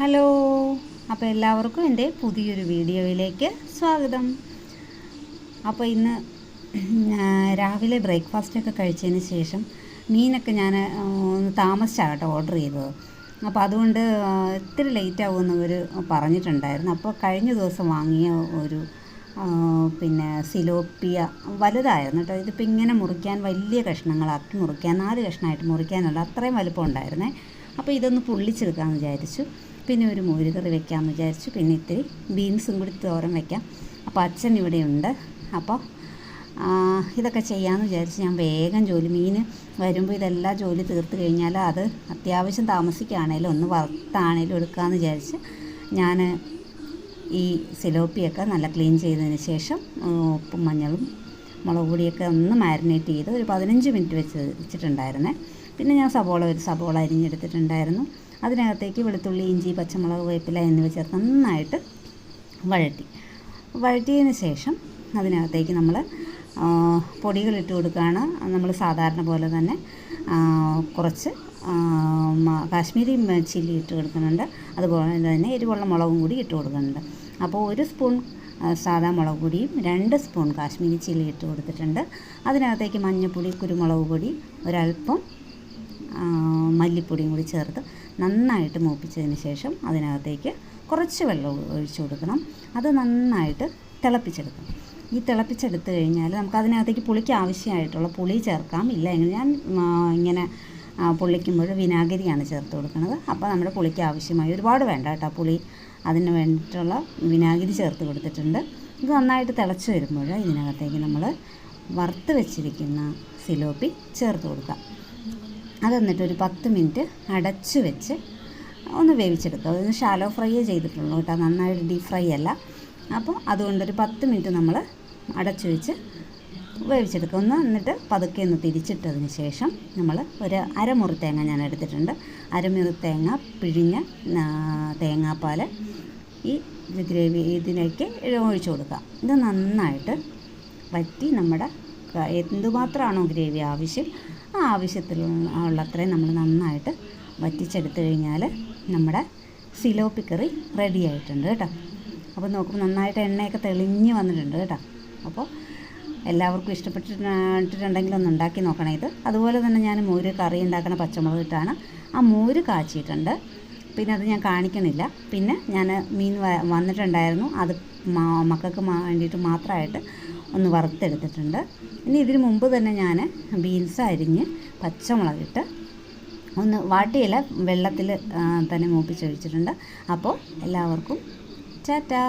Hello, അപ്പോൾ എല്ലാവർക്കും എൻ്റെ പുതിയൊരു വീഡിയോയിലേക്ക് സ്വാഗതം. അപ്പോൾ ഇന്ന് രാവിലെ ബ്രേക്ക്ഫാസ്റ്റൊക്കെ കഴിച്ചതിന് ശേഷം മീനൊക്കെ ഞാൻ താമസിച്ചാണ് കേട്ടോ ഓർഡർ ചെയ്തത്. അപ്പോൾ അതുകൊണ്ട് ഇത്തിരി ലേറ്റ് ആവുമെന്ന് ഇവർ പറഞ്ഞിട്ടുണ്ടായിരുന്നു. അപ്പോൾ കഴിഞ്ഞ ദിവസം വാങ്ങിയ ഒരു സിലോപ്പിയ വലുതായിരുന്നു കേട്ടോ. ഇതിപ്പോൾ ഇങ്ങനെ മുറിക്കാൻ വലിയ കഷ്ണങ്ങളാക്കി മുറിക്കാൻ 4 കഷ്ണമായിട്ട് മുറിക്കാനുള്ള അത്രയും വലുപ്പം ഉണ്ടായിരുന്നേ. അപ്പോൾ ഇതൊന്ന് പൊള്ളിച്ചെടുക്കാമെന്ന് വിചാരിച്ചു. പിന്നെ ഒരു മോരുകറി വെക്കാമെന്ന് വിചാരിച്ചു. പിന്നെ ഇത്തിരി ബീൻസും കൂടി തോരൻ വയ്ക്കാം. അപ്പോൾ അച്ഛൻ ഇവിടെയുണ്ട്. അപ്പോൾ ഇതൊക്കെ ചെയ്യാമെന്ന് വിചാരിച്ച് ഞാൻ വേഗം മീൻ വരുമ്പോൾ ഇതെല്ലാം ജോലി തീർത്ത് കഴിഞ്ഞാൽ അത് അത്യാവശ്യം താമസിക്കുകയാണേലും ഒന്ന് വറുത്താണേലും എടുക്കാമെന്ന് വിചാരിച്ച് ഞാൻ ഈ സിലോപ്പിയൊക്കെ നല്ല ക്ലീൻ ചെയ്തതിന് ശേഷം ഉപ്പും മഞ്ഞളും മുളക് പൊടിയൊക്കെ ഒന്ന് മാരിനേറ്റ് ചെയ്ത് ഒരു 15 മിനിറ്റ് വെച്ചിട്ടുണ്ടായിരുന്നേ. പിന്നെ ഞാൻ സബോള അരിഞ്ഞെടുത്തിട്ടുണ്ടായിരുന്നു. അതിനകത്തേക്ക് വെളുത്തുള്ളി, ഇഞ്ചി, പച്ചമുളക്, വേപ്പില എന്നിവ ചേർത്ത് നന്നായിട്ട് വഴറ്റിയതിന് ശേഷം അതിനകത്തേക്ക് നമ്മൾ പൊടികളിട്ട് കൊടുക്കുകയാണ്. നമ്മൾ സാധാരണ പോലെ തന്നെ കുറച്ച് കാശ്മീരി ചില്ലി ഇട്ട് കൊടുക്കുന്നുണ്ട്. അതുപോലെ തന്നെ എരിവുള്ള മുളകും കൂടി ഇട്ട് കൊടുക്കുന്നുണ്ട്. അപ്പോൾ 1 സ്പൂൺ സാദാ മുളക് പൊടിയും 2 സ്പൂൺ കാശ്മീരി ചില്ലി ഇട്ട് കൊടുത്തിട്ടുണ്ട്. അതിനകത്തേക്ക് മഞ്ഞൾപ്പൊടി, കുരുമുളക് പൊടി, ഒരല്പം മല്ലിപ്പൊടിയും കൂടി ചേർത്ത് നന്നായിട്ട് മൂപ്പിച്ചതിന് ശേഷം അതിനകത്തേക്ക് കുറച്ച് വെള്ളം ഒഴിച്ചു കൊടുക്കണം. അത് നന്നായിട്ട് തിളപ്പിച്ചെടുക്കണം. ഈ തിളപ്പിച്ചെടുത്ത് കഴിഞ്ഞാൽ നമുക്ക് അതിനകത്തേക്ക് പുളിക്ക് ആവശ്യമായിട്ടുള്ള പുളി ചേർക്കാം. ഇല്ല എങ്കിൽ ഞാൻ ഇങ്ങനെ പൊള്ളിക്കുമ്പോൾ വിനാഗിരിയാണ് ചേർത്ത് കൊടുക്കുന്നത്. അപ്പോൾ നമ്മുടെ പുളിക്ക് ആവശ്യമായി ഒരുപാട് വേണ്ട കേട്ടോ പുളി, അതിന് വേണ്ടിയിട്ടുള്ള വിനാഗിരി ചേർത്ത് കൊടുത്തിട്ടുണ്ട്. ഇത് നന്നായിട്ട് തിളച്ച് വരുമ്പോൾ ഇതിനകത്തേക്ക് നമ്മൾ വറുത്ത് വെച്ചിരിക്കുന്ന സിലോപ്പി ചേർത്ത് കൊടുക്കാം. അത് എന്നിട്ട് ഒരു 10 മിനിറ്റ് അടച്ച് വെച്ച് ഒന്ന് വേവിച്ചെടുക്കുക. അതൊന്ന് ഷാലോ ഫ്രൈ ചെയ്തിട്ടുള്ളൂ കേട്ടോ, നന്നായിട്ട് ഡീപ് ഫ്രൈ അല്ല. അപ്പോൾ അതുകൊണ്ടൊരു 10 മിനിറ്റ് നമ്മൾ അടച്ച് വെച്ച് വേവിച്ചെടുക്കുക. എന്നിട്ട് പതുക്കെ ഒന്ന് തിരിച്ചിട്ടതിന് ശേഷം നമ്മൾ ഒരു അരമുറി തേങ്ങ ഞാൻ എടുത്തിട്ടുണ്ട്. അരമുറി തേങ്ങ പിഴിഞ്ഞ തേങ്ങാപ്പാൽ ഈ ഇതിലേക്ക് ഒഴിച്ചു കൊടുക്കുക. ഇത് നന്നായിട്ട് വറ്റി നമ്മുടെ എന്തുമാത്രമാണോ ഗ്രേവി ആവശ്യം ആ ആവശ്യത്തിലുള്ള അത്രയും നമ്മൾ നന്നായിട്ട് വറ്റിച്ചെടുത്ത് കഴിഞ്ഞാൽ നമ്മുടെ സിലോപ്പി കറി റെഡി ആയിട്ടുണ്ട് കേട്ടോ. അപ്പോൾ നോക്കുമ്പോൾ നന്നായിട്ട് എണ്ണയൊക്കെ തെളിഞ്ഞ് വന്നിട്ടുണ്ട് കേട്ടോ. അപ്പോൾ എല്ലാവർക്കും ഇഷ്ടപ്പെട്ടിട്ടുണ്ടെങ്കിൽ ഒന്ന് ഉണ്ടാക്കി നോക്കണം ഇത്. അതുപോലെ തന്നെ ഞാൻ മോര് കറി ഉണ്ടാക്കണ പച്ചമുളക് ഇട്ടാണ് ആ മോര് കാച്ചിയിട്ടുണ്ട്. പിന്നെ അത് ഞാൻ കാണിക്കണില്ല. പിന്നെ ഞാൻ മീൻ വന്നിട്ടുണ്ടായിരുന്നു, അത് മക്കൾക്ക് വേണ്ടിയിട്ട് മാത്രമായിട്ട് ഒന്ന് വറുത്തെടുത്തിട്ടുണ്ട്. ഇനി ഇതിന് മുമ്പ് തന്നെ ഞാൻ ബീൻസ് അരിഞ്ഞ് പച്ചമുളകിട്ട് ഒന്ന് വാട്ടിയില വെള്ളത്തിൽ തന്നെ മൂപ്പിച്ചൊഴിച്ചിട്ടുണ്ട്. അപ്പോൾ എല്ലാവർക്കും ടാറ്റാ.